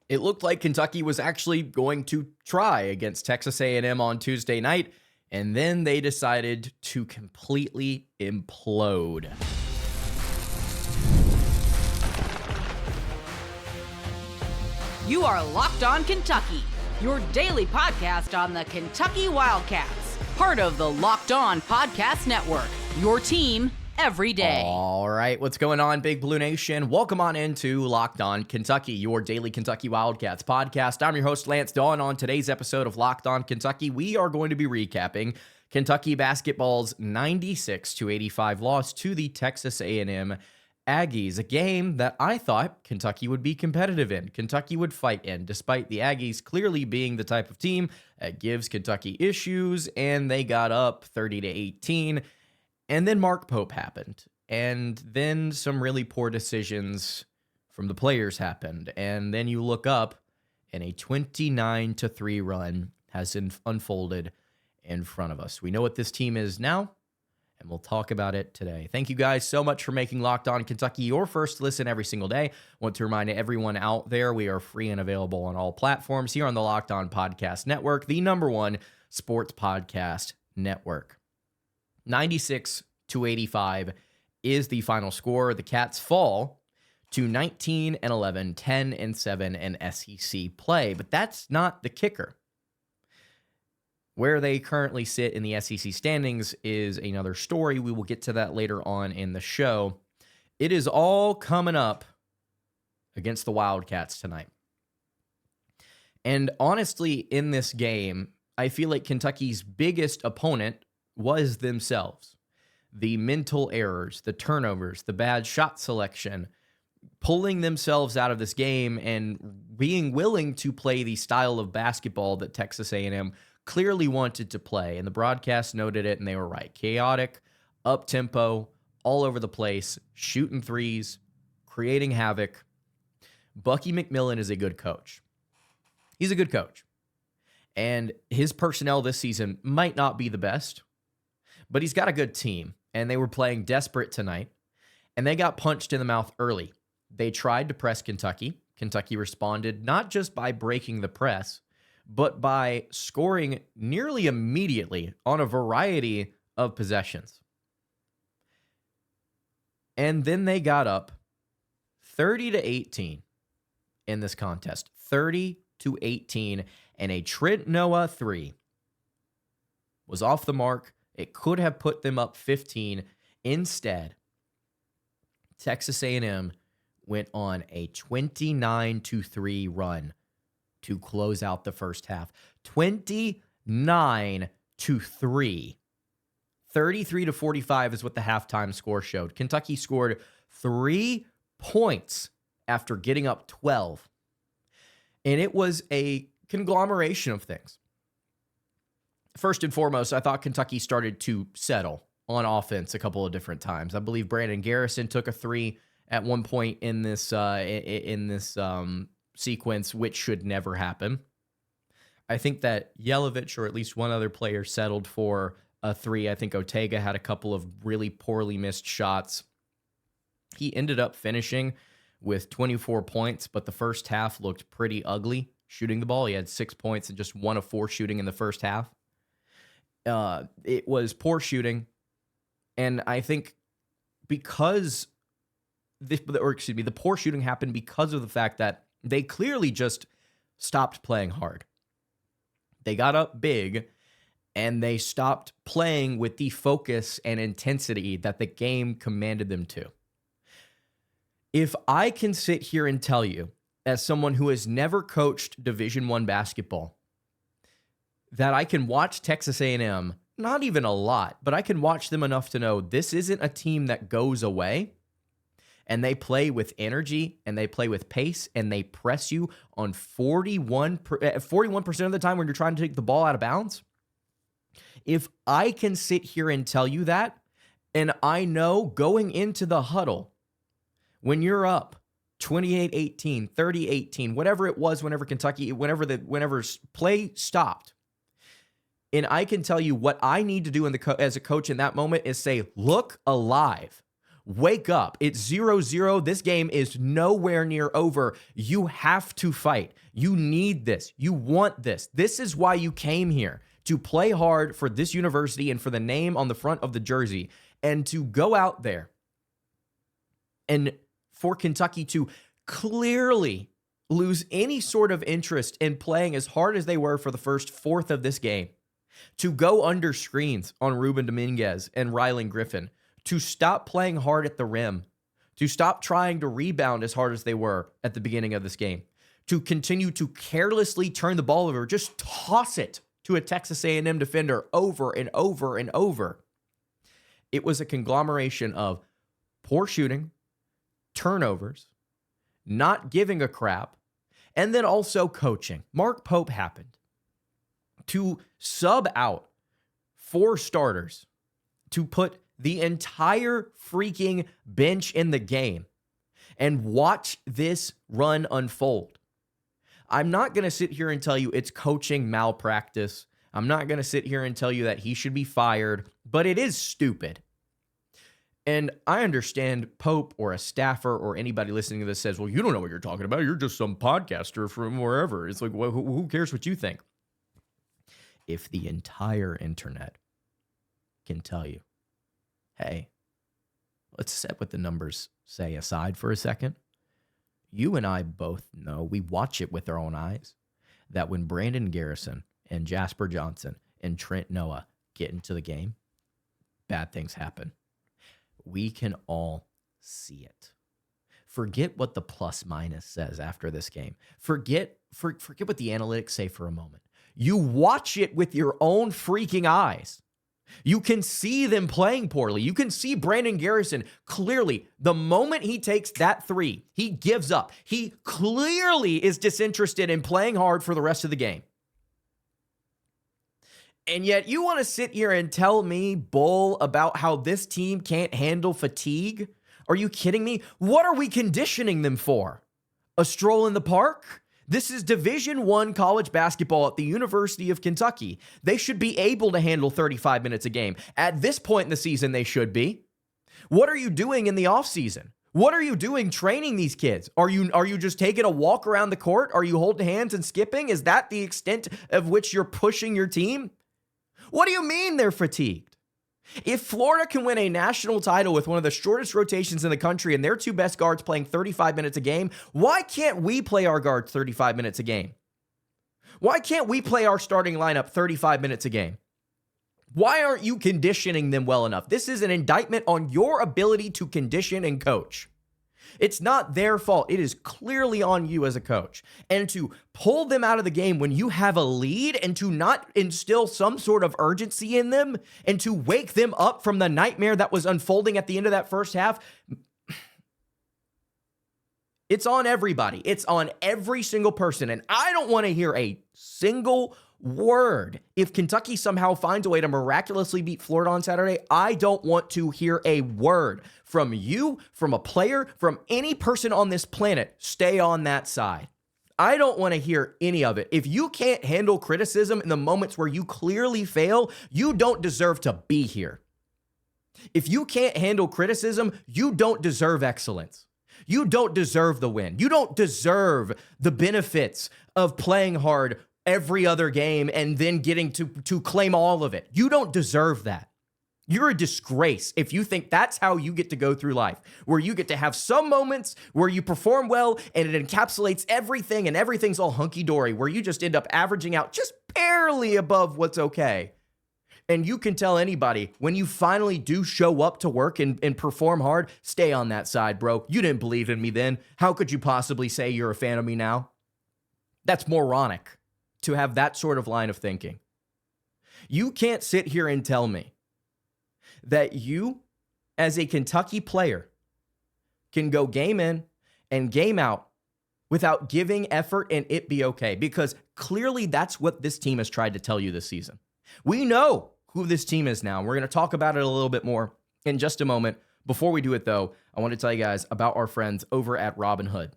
It looked like Kentucky was actually going to try against Texas A&M on Tuesday night, and then they decided to completely implode. You are Locked On Kentucky, your daily podcast on the Kentucky Wildcats, part of the Locked On Podcast Network, your team every day. All right, what's going on, Big Blue Nation? Welcome on into Locked On Kentucky, your daily Kentucky Wildcats podcast. I'm your host, Lance Dawe, and on today's episode of Locked On Kentucky, we are going to be recapping Kentucky basketball's 96-85 loss to the Texas A&M Aggies, a game that I thought Kentucky would be competitive in, Kentucky would fight in, despite the Aggies clearly being the type of team that gives Kentucky issues, and they got up 30-18. And then Mark Pope happened, and then some really poor decisions from the players happened, and then you look up, and a 29-3 run has unfolded in front of us. We know what this team is now, and we'll talk about it today. Thank you guys so much for making Locked On Kentucky your first listen every single day. I want to remind everyone out there, we are free and available on all platforms here on the Locked On Podcast Network, the #1 sports podcast network. 96-85 is the final score. The Cats fall to 19-11, 10-7 in SEC play, but that's not the kicker. Where they currently sit in the SEC standings is another story. We will get to that later on in the show. It is all coming up against the Wildcats tonight. And honestly, in this game, I feel like Kentucky's biggest opponent was themselves. The mental errors, the turnovers, the bad shot selection, pulling themselves out of this game and being willing to play the style of basketball that Texas A&M clearly wanted to play. And the broadcast noted it, and they were right. Chaotic, up-tempo, all over the place, shooting threes, creating havoc. Bucky McMillan is a good coach. He's a good coach. And his personnel this season might not be the best, but he's got a good team, and they were playing desperate tonight, and they got punched in the mouth early. They tried to press Kentucky. Kentucky responded not just by breaking the press, but by scoring nearly immediately on a variety of possessions. And then they got up 30-18 in this contest, 30-18, and a Trent Noah 3 was off the mark. It could have put them up 15. Instead, Texas A&M went on a 29-3 run to close out the first half. 29-3. 33-45 is what the halftime score showed. Kentucky scored 3 points after getting up 12. And it was a conglomeration of things. First and foremost, I thought Kentucky started to settle on offense a couple of different times. I believe Brandon Garrison took a 3 at one point in this sequence, which should never happen. I think that Yelovich, or at least one other player, settled for a 3. I think Otega had a couple of really poorly missed shots. He ended up finishing with 24 points, but the first half looked pretty ugly shooting the ball. He had 6 points and just 1 of 4 shooting in the first half. It was poor shooting, and I think the poor shooting happened because of the fact that they clearly just stopped playing hard. They got up big, and they stopped playing with the focus and intensity that the game commanded them to. If I can sit here and tell you, as someone who has never coached Division I basketball, that I can watch Texas A&M, not even a lot, but I can watch them enough to know this isn't a team that goes away, and they play with energy, and they play with pace, and they press you on 41% of the time when you're trying to take the ball out of bounds. If I can sit here and tell you that, and I know going into the huddle, when you're up 28-18, 30-18, whatever it was, whenever play stopped, and I can tell you what I need to do as a coach in that moment is say, look alive. Wake up. It's 0-0. This game is nowhere near over. You have to fight. You need this. You want this. This is why you came here, to play hard for this university and for the name on the front of the jersey, and to go out there and for Kentucky to clearly lose any sort of interest in playing as hard as they were for the first fourth of this game, to go under screens on Ruben Dominguez and Rylan Griffin, to stop playing hard at the rim, to stop trying to rebound as hard as they were at the beginning of this game, to continue to carelessly turn the ball over, just toss it to a Texas A&M defender over and over and over. It was a conglomeration of poor shooting, turnovers, not giving a crap, and then also coaching. Mark Pope happened to sub out 4 starters to put the entire freaking bench in the game and watch this run unfold. I'm not going to sit here and tell you it's coaching malpractice. I'm not going to sit here and tell you that he should be fired, but it is stupid. And I understand Pope or a staffer or anybody listening to this says, well, you don't know what you're talking about. You're just some podcaster from wherever. It's like, well, who cares what you think? If the entire internet can tell you, hey, let's set what the numbers say aside for a second. You and I both know, we watch it with our own eyes, that when Brandon Garrison and Jasper Johnson and Trent Noah get into the game, bad things happen. We can all see it. Forget what the plus minus says after this game. Forget what the analytics say for a moment. You watch it with your own freaking eyes. You can see them playing poorly. You can see Brandon Garrison clearly. The moment he takes that 3, he gives up. He clearly is disinterested in playing hard for the rest of the game. And yet you want to sit here and tell me bull about how this team can't handle fatigue? Are you kidding me? What are we conditioning them for? A stroll in the park? This is Division I college basketball at the University of Kentucky. They should be able to handle 35 minutes a game. At this point in the season, they should be. What are you doing in the offseason? What are you doing training these kids? Are you just taking a walk around the court? Are you holding hands and skipping? Is that the extent of which you're pushing your team? What do you mean they're fatigued? If Florida can win a national title with one of the shortest rotations in the country and their 2 best guards playing 35 minutes a game, why can't we play our guards 35 minutes a game? Why can't we play our starting lineup 35 minutes a game? Why aren't you conditioning them well enough? This is an indictment on your ability to condition and coach. It's not their fault. It is clearly on you as a coach. And to pull them out of the game when you have a lead and to not instill some sort of urgency in them and to wake them up from the nightmare that was unfolding at the end of that first half, it's on everybody. It's on every single person. And I don't want to hear a single word. If Kentucky somehow finds a way to miraculously beat Florida on Saturday, I don't want to hear a word from you, from a player, from any person on this planet. Stay on that side. I don't want to hear any of it. If you can't handle criticism in the moments where you clearly fail, you don't deserve to be here. If you can't handle criticism, you don't deserve excellence. You don't deserve the win. You don't deserve the benefits of playing hard every other game and then getting to claim all of it. You don't deserve that. You're a disgrace if you think that's how you get to go through life, where you get to have some moments where you perform well and it encapsulates everything and everything's all hunky-dory, where you just end up averaging out just barely above what's okay. And you can tell anybody, when you finally do show up to work and perform hard, stay on that side, bro. You didn't believe in me then. How could you possibly say you're a fan of me now? That's moronic to have that sort of line of thinking. You can't sit here and tell me that you, as a Kentucky player, can go game in and game out without giving effort and it be okay, because clearly that's what this team has tried to tell you this season. We know who this team is now. We're going to talk about it a little bit more in just a moment. Before we do it, though, I want to tell you guys about our friends over at Robinhood.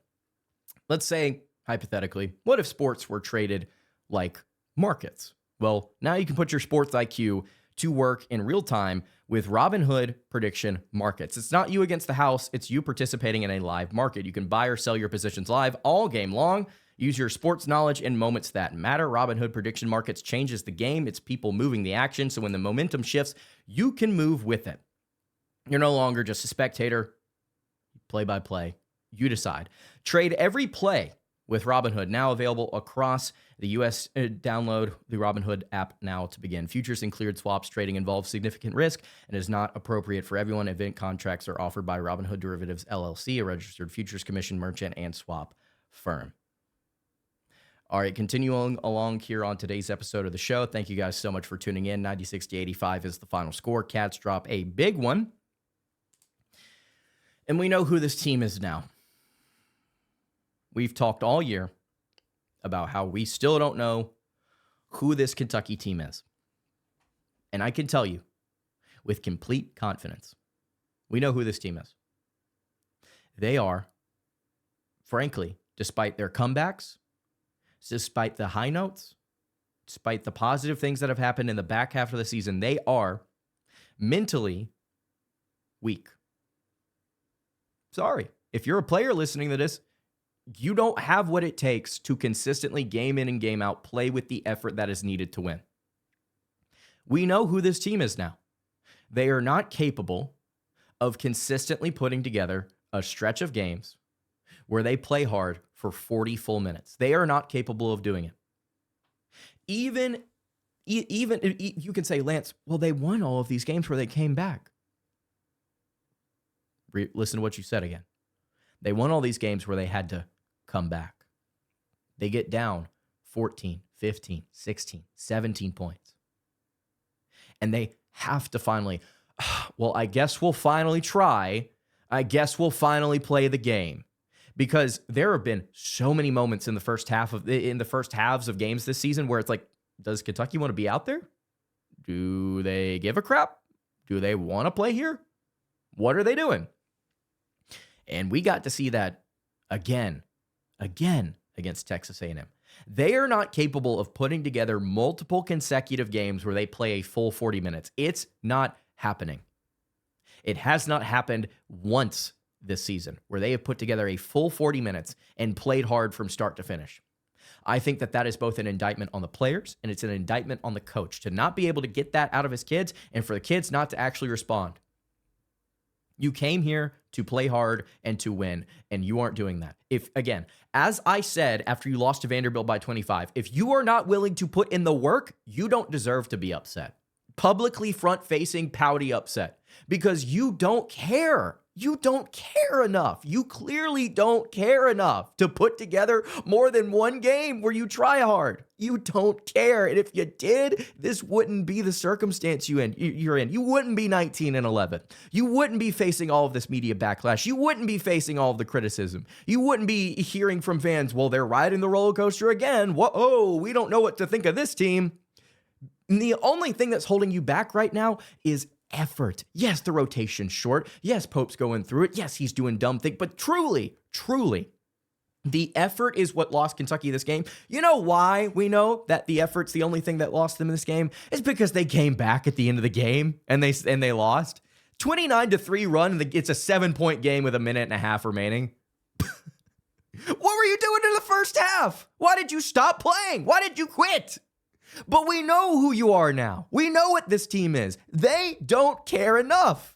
Let's say, hypothetically, what if sports were traded like markets? Well, now you can put your sports IQ to work in real time with Robinhood prediction markets. It's not you against the house, it's you participating in a live market. You can buy or sell your positions live all game long. Use your sports knowledge in moments that matter. Robinhood prediction markets changes the game. It's people moving the action. So when the momentum shifts, you can move with it. You're no longer just a spectator. Play by play. You decide. Trade every play with Robinhood, now available across the U.S. Download the Robinhood app now to begin. Futures and cleared swaps trading involves significant risk and is not appropriate for everyone. Event contracts are offered by Robinhood Derivatives LLC, a registered futures commission merchant and swap firm. All right, continuing along here on today's episode of the show. Thank you guys so much for tuning in. 96-85 is the final score. Cats drop a big one. And we know who this team is now. We've talked all year about how we still don't know who this Kentucky team is. And I can tell you with complete confidence, we know who this team is. They are, frankly, despite their comebacks, despite the high notes, despite the positive things that have happened in the back half of the season, they are mentally weak. Sorry. If you're a player listening to this, you don't have what it takes to consistently game in and game out play with the effort that is needed to win. We know who this team is now. They are not capable of consistently putting together a stretch of games where they play hard for 40 full minutes. They are not capable of doing it. Even you can say, Lance, well, they won all of these games where they came back. Listen to what you said again. They won all these games where they had to come back. They get down 14, 15, 16, 17 points. And they have to finally, well, I guess we'll finally try. I guess we'll finally play the game. Because there have been so many moments in the first halves of games this season where it's like, does Kentucky want to be out there? Do they give a crap? Do they want to play here? What are they doing? And we got to see that again against Texas A&M. They are not capable of putting together multiple consecutive games where they play a full 40 minutes. It's not happening. It has not happened once this season where they have put together a full 40 minutes and played hard from start to finish. I think that is both an indictment on the players and it's an indictment on the coach to not be able to get that out of his kids and for the kids not to actually respond. You came here to play hard and to win, and you aren't doing that. If, again, as I said after you lost to Vanderbilt by 25, if you are not willing to put in the work, you don't deserve to be upset. Publicly front-facing, pouty upset because you don't care. You don't care enough. You clearly don't care enough to put together more than one game where you try hard. You don't care. And if you did, this wouldn't be the circumstance you're in. You wouldn't be 19-11. You wouldn't be facing all of this media backlash. You wouldn't be facing all of the criticism. You wouldn't be hearing from fans, well, they're riding the roller coaster again. Whoa, we don't know what to think of this team. And the only thing that's holding you back right now is effort. Yes, the rotation's short. Yes, Pope's going through it. Yes, he's doing dumb things. But truly, the effort is what lost Kentucky this game. You know why we know that the effort's the only thing that lost them this game? It's because they came back at the end of the game and they lost. 29-3 run. It's a 7-point game with a minute and a half remaining. What were you doing in the first half? Why did you stop playing? Why did you quit? But we know who you are now. We know what this team is. They don't care enough.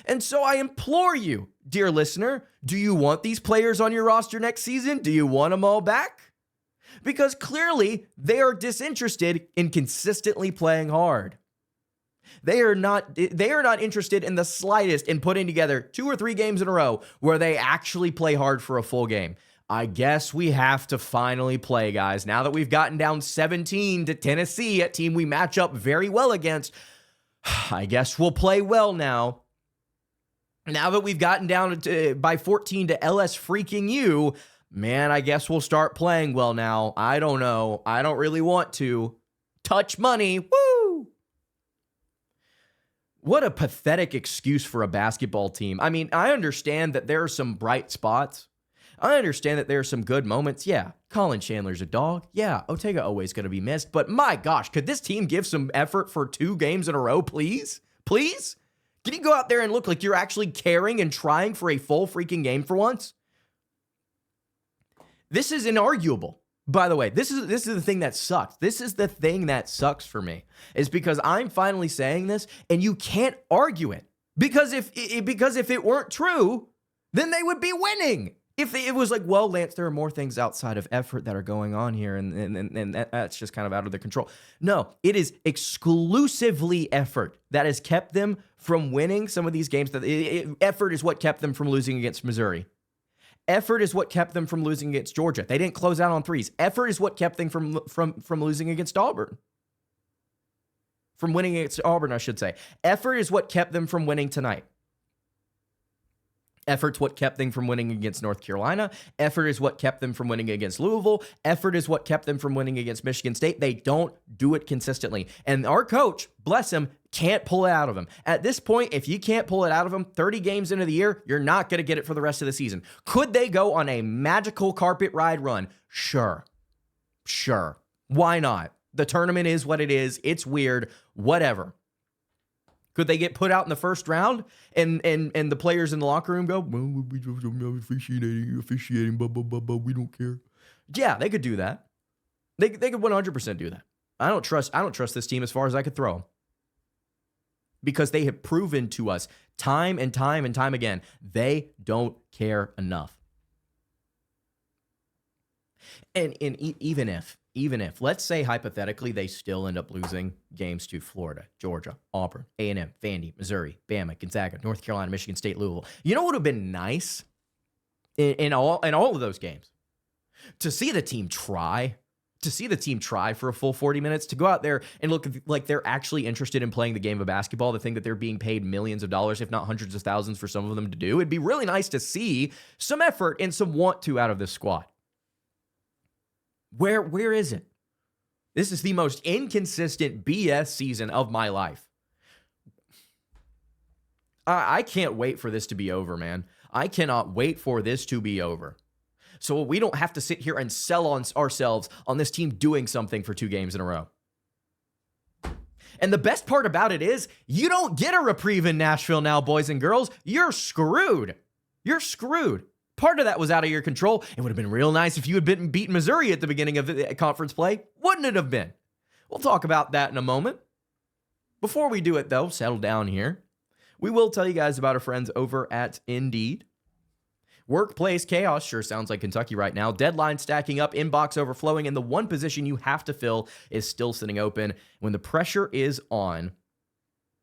And so I implore you, dear listener, do you want these players on your roster next season? Do you want them all back? Because clearly they are disinterested in consistently playing hard. They are not interested in the slightest in putting together 2 or 3 games in a row where they actually play hard for a full game. I guess we have to finally play, guys. Now that we've gotten down 17 to Tennessee, a team we match up very well against, I guess we'll play well now. Now that we've gotten down by 14 to LS freaking U, man, I guess we'll start playing well now. I don't know. I don't really want to. Touch money. Woo! What a pathetic excuse for a basketball team. I mean, I understand that there are some bright spots. I understand that there are some good moments. Yeah, Colin Chandler's a dog. Yeah, Otega always going to be missed. But my gosh, could this team give some effort for 2 games in a row, please? Please? Can you go out there and look like you're actually caring and trying for a full freaking game for once? This is inarguable. By the way, this is the thing that sucks. This is the thing that sucks for me, is because I'm finally saying this and you can't argue it. Because if it weren't true, then they would be winning. If it was like, well, Lance, there are more things outside of effort that are going on here, and that's just kind of out of their control. No, it is exclusively effort that has kept them from winning some of these games. Effort is what kept them from losing against Missouri. Effort is what kept them from losing against Georgia. They didn't close out on threes. Effort is what kept them from losing against Auburn. From winning against Auburn, I should say. Effort is what kept them from winning tonight. Effort's what kept them from winning against North Carolina. Effort is what kept them from winning against Louisville. Effort is what kept them from winning against Michigan State. They don't do it consistently. And our coach, bless him, can't pull it out of him. At this point, if you can't pull it out of him 30 games into the year, you're not going to get it for the rest of the season. Could they go on a magical carpet ride run? Sure. Why not? The tournament is what it is. It's weird. Whatever. Could they get put out in the first round and the players in the locker room go, well, we just officiating, but we don't care. Yeah, they could do that. They could 100% do that. I don't trust this team as far as I could throw them. Because they have proven to us time and time and time again, they don't care enough. And even if, let's say hypothetically, they still end up losing games to Florida, Georgia, Auburn, A&M, Vandy, Missouri, Bama, Gonzaga, North Carolina, Michigan State, Louisville. You know what would have been nice in all of those games? To see the team try. To see the team try for a full 40 minutes, to go out there and look like they're actually interested in playing the game of basketball, the thing that they're being paid millions of dollars, if not hundreds of thousands for some of them to do. It'd be really nice to see some effort and some want to out of this squad. Where is it? This is the most inconsistent BS season of my life. I can't wait for this to be over, man. I cannot wait for this to be over. So we don't have to sit here and sell on ourselves on this team doing something for 2 games in a row. And the best part about it is you don't get a reprieve in Nashville now, boys and girls. You're screwed. You're screwed. Part of that was out of your control. It would have been real nice if you had beaten Missouri at the beginning of the conference play. Wouldn't it have been? We'll talk about that in a moment. Before we do it, though, settle down here. We will tell you guys about our friends over at Indeed. Workplace chaos sure sounds like Kentucky right now. Deadline stacking up, inbox overflowing, and the one position you have to fill is still sitting open. When the pressure is on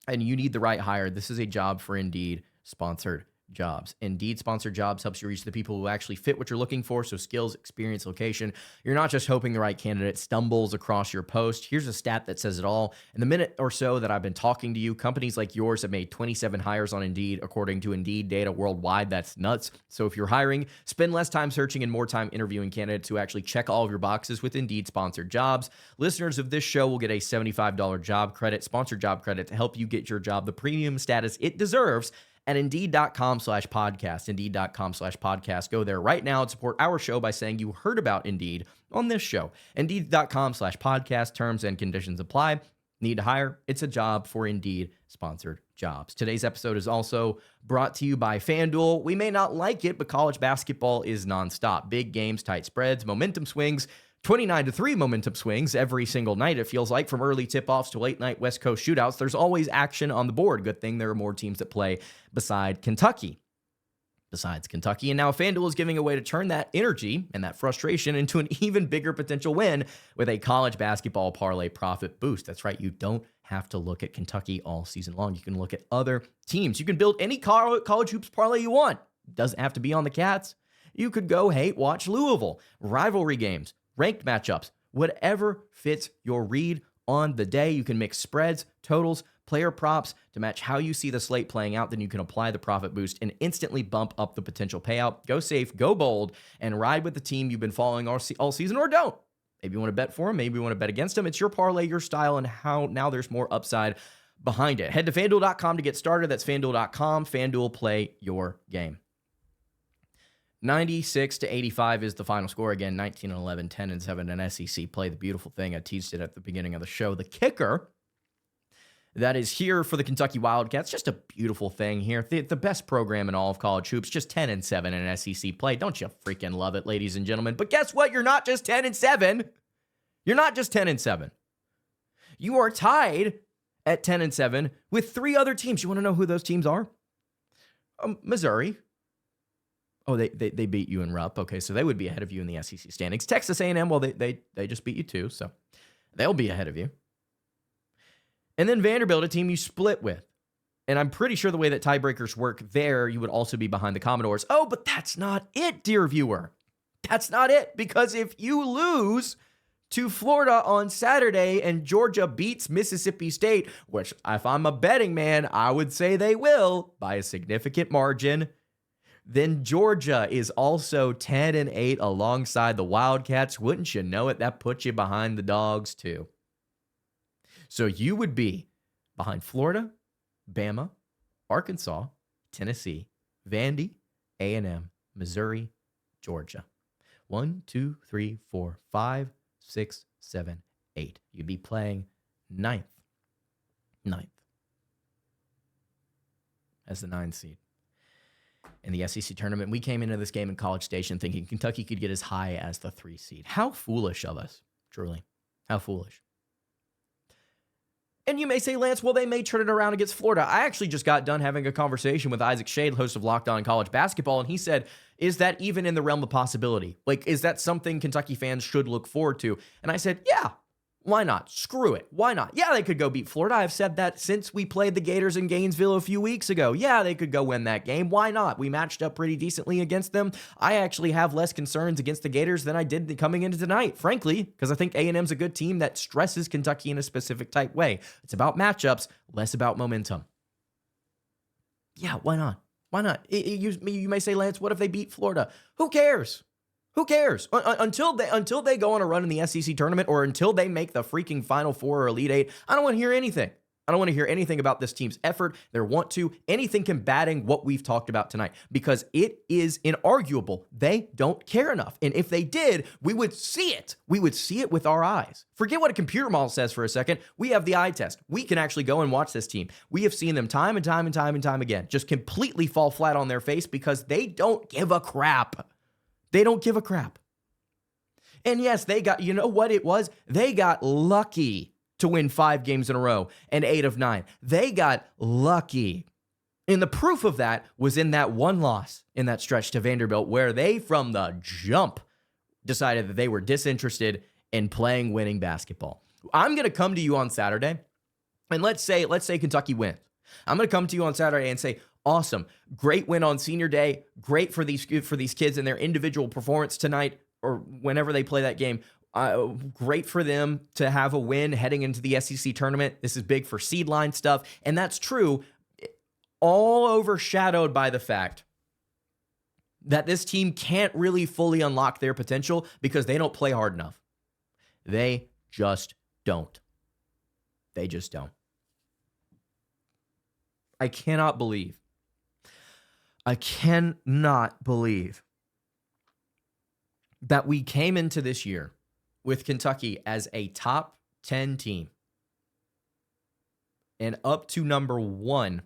and you need the right hire, this is a job for Indeed sponsored jobs. Indeed sponsored jobs helps you reach the people who actually fit what you're looking for. So skills, experience, location. You're not just hoping the right candidate stumbles across your post. Here's a stat that says it all. In the minute or so that I've been talking to you, companies like yours have made 27 hires on Indeed, according to Indeed data worldwide. That's nuts. So if you're hiring, spend less time searching and more time interviewing candidates who actually check all of your boxes with Indeed sponsored jobs. Listeners of this show will get a $75 job credit, sponsored job credit, to help you get your job the premium status it deserves at Indeed.com/podcast. Indeed.com/podcast. Go there right now and support our show by saying you heard about Indeed on this show. Indeed.com/podcast. Terms and conditions apply. Need to hire? It's a job for Indeed sponsored jobs. Today's episode is also brought to you by FanDuel. We may not like it, but college basketball is nonstop. Big games, tight spreads, momentum swings, 29-3 momentum swings every single night, it feels like, from early tip-offs to late-night West Coast shootouts. There's always action on the board. Good thing there are more teams that play besides Kentucky. And now FanDuel is giving a way to turn that energy and that frustration into an even bigger potential win with a college basketball parlay profit boost. That's right. You don't have to look at Kentucky all season long. You can look at other teams. You can build any college hoops parlay you want. It doesn't have to be on the Cats. You could go, watch Louisville, rivalry games, ranked matchups, whatever fits your read on the day. You can mix spreads, totals, player props to match how you see the slate playing out. Then you can apply the profit boost and instantly bump up the potential payout. Go safe, go bold, and ride with the team you've been following all season, or don't. Maybe you want to bet for them, maybe you want to bet against them. It's your parlay, your style, and how now there's more upside behind it. Head to FanDuel.com to get started. That's FanDuel.com. FanDuel, play your game. 96-85 is the final score. Again, 19-11, 10-7 in SEC play. The beautiful thing, I teased it at the beginning of the show. The kicker that is here for the Kentucky Wildcats, just a beautiful thing here. The best program in all of college hoops, just 10-7 in SEC play. Don't you freaking love it, ladies and gentlemen? But guess what? You're not just 10-7. You're not just 10-7. You are tied at 10-7 with 3 other teams. You want to know who those teams are? Missouri. Oh, they beat you in Rupp. Okay, so they would be ahead of you in the SEC standings. Texas A&M, well, they just beat you too, so they'll be ahead of you. And then Vanderbilt, a team you split with. And I'm pretty sure the way that tiebreakers work there, you would also be behind the Commodores. Oh, but that's not it, dear viewer. That's not it, because if you lose to Florida on Saturday and Georgia beats Mississippi State, which if I'm a betting man, I would say they will by a significant margin, then Georgia is also 10-8 alongside the Wildcats. Wouldn't you know it? That puts you behind the Dogs too. So you would be behind Florida, Bama, Arkansas, Tennessee, Vandy, A&M, Missouri, Georgia. 1, 2, 3, 4, 5, 6, 7, 8. You'd be playing ninth as the 9th seed in the SEC tournament. We came into this game in College Station thinking Kentucky could get as high as the 3 seed. How foolish of us, truly. How foolish. And you may say, Lance, well, they may turn it around against Florida. I actually just got done having a conversation with Isaac Shade, host of Locked On College Basketball, and he said, is that even in the realm of possibility? Like, is that something Kentucky fans should look forward to? And I said, yeah, why not? Screw it. Why not? Yeah, they could go beat Florida. I've said that since we played the Gators in Gainesville a few weeks ago. Yeah, they could go win that game. Why not? We matched up pretty decently against them. I actually have less concerns against the Gators than I did coming into tonight, frankly, because I think A&M's a good team that stresses Kentucky in a specific type way. It's about matchups, less about momentum. Yeah, why not? Why not? You may say, Lance, what if they beat Florida? Who cares? Who cares? Until they go on a run in the SEC tournament or until they make the freaking Final Four or Elite Eight, I don't want to hear anything. I don't want to hear anything about this team's effort, their want to, anything combating what we've talked about tonight, because it is inarguable. They don't care enough. And if they did, we would see it. We would see it with our eyes. Forget what a computer model says for a second. We have the eye test. We can actually go and watch this team. We have seen them time and time again just completely fall flat on their face because they don't give a crap. They don't give a crap. And yes, they got, you know what it was? They got lucky to win 5 games in a row and 8 of 9. They got lucky. And the proof of that was in that one loss in that stretch to Vanderbilt, where they, from the jump, decided that they were disinterested in playing winning basketball. I'm going to come to you on Saturday, and let's say Kentucky wins. I'm going to come to you on Saturday and say, awesome, great win on senior day, great for these kids and their individual performance tonight or whenever they play that game. Great for them to have a win heading into the SEC tournament. This is big for seed line stuff, and that's true, all overshadowed by the fact that this team can't really fully unlock their potential because they don't play hard enough. They just don't. They just don't. I cannot believe that we came into this year with Kentucky as a top 10 team and up to number 1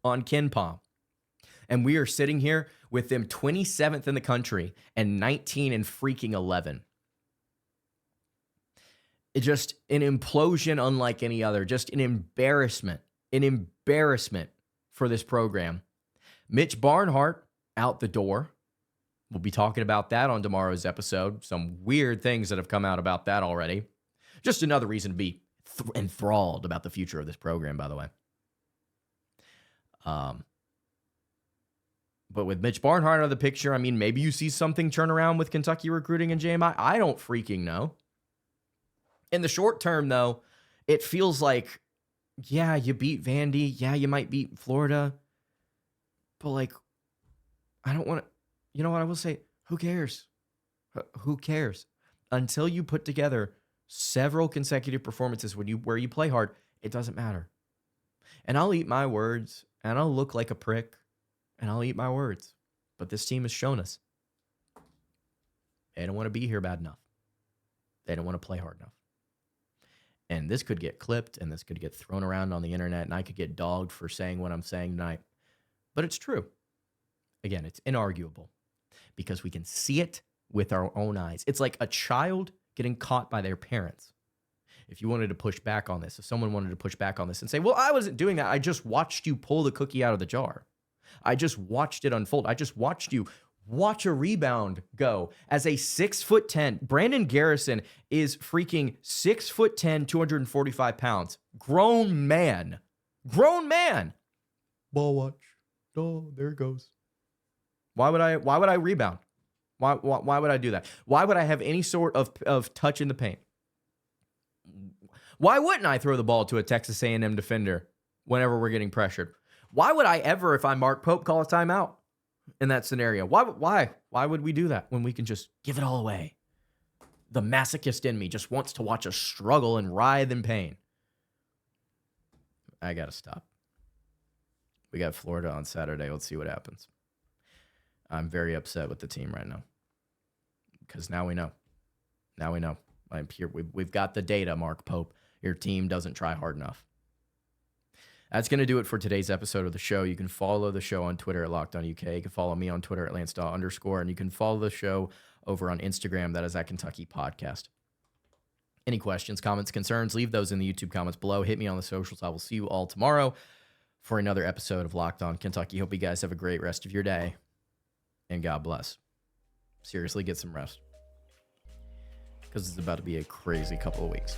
on KenPom. And we are sitting here with them 27th in the country and 19 and freaking 11. It's just an implosion unlike any other, just an embarrassment for this program. Mitch Barnhart out the door. We'll be talking about that on tomorrow's episode. Some weird things that have come out about that already. Just another reason to be enthralled about the future of this program, by the way. But with Mitch Barnhart out of the picture, I mean, maybe you see something turn around with Kentucky recruiting and JMI. I don't freaking know. In the short term, though, it feels like, yeah, you beat Vandy. Yeah, you might beat Florida. But, like, I don't want to, you know what I will say? Who cares? Who cares? Until you put together several consecutive performances where you play hard, it doesn't matter. And I'll eat my words, and I'll look like a prick, and I'll eat my words. But this team has shown us they don't want to be here bad enough. They don't want to play hard enough. And this could get clipped, and this could get thrown around on the internet, and I could get dogged for saying what I'm saying tonight. But it's true. Again, it's inarguable because we can see it with our own eyes. It's like a child getting caught by their parents. If you wanted to push back on this, if someone wanted to push back on this and say, well, I wasn't doing that. I just watched you pull the cookie out of the jar. I just watched it unfold. I just watched you watch a rebound go as a 6'10". Brandon Garrison is freaking 6'10", 245 pounds. Grown man. Ball watch. Oh, there it goes. Why would I rebound? Why would I do that? Why would I have any sort of touch in the paint? Why wouldn't I throw the ball to a Texas A&M defender whenever we're getting pressured? Why would I ever, if I'm Mark Pope, call a timeout in that scenario? Why would we do that when we can just give it all away? The masochist in me just wants to watch us struggle and writhe in pain. I got to stop. We got Florida on Saturday. Let's see what happens. I'm very upset with the team right now because now we know. I'm here. We've got the data, Mark Pope. Your team doesn't try hard enough. That's going to do it for today's episode of the show. You can follow the show on Twitter at LockedOnUK. You can follow me on Twitter at Lance_, and you can follow the show over on Instagram. That is at Kentucky Podcast. Any questions, comments, concerns, leave those in the YouTube comments below. Hit me on the socials. I will see you all tomorrow for another episode of Locked On Kentucky. Hope you guys have a great rest of your day, and God bless. Seriously, get some rest because it's about to be a crazy couple of weeks.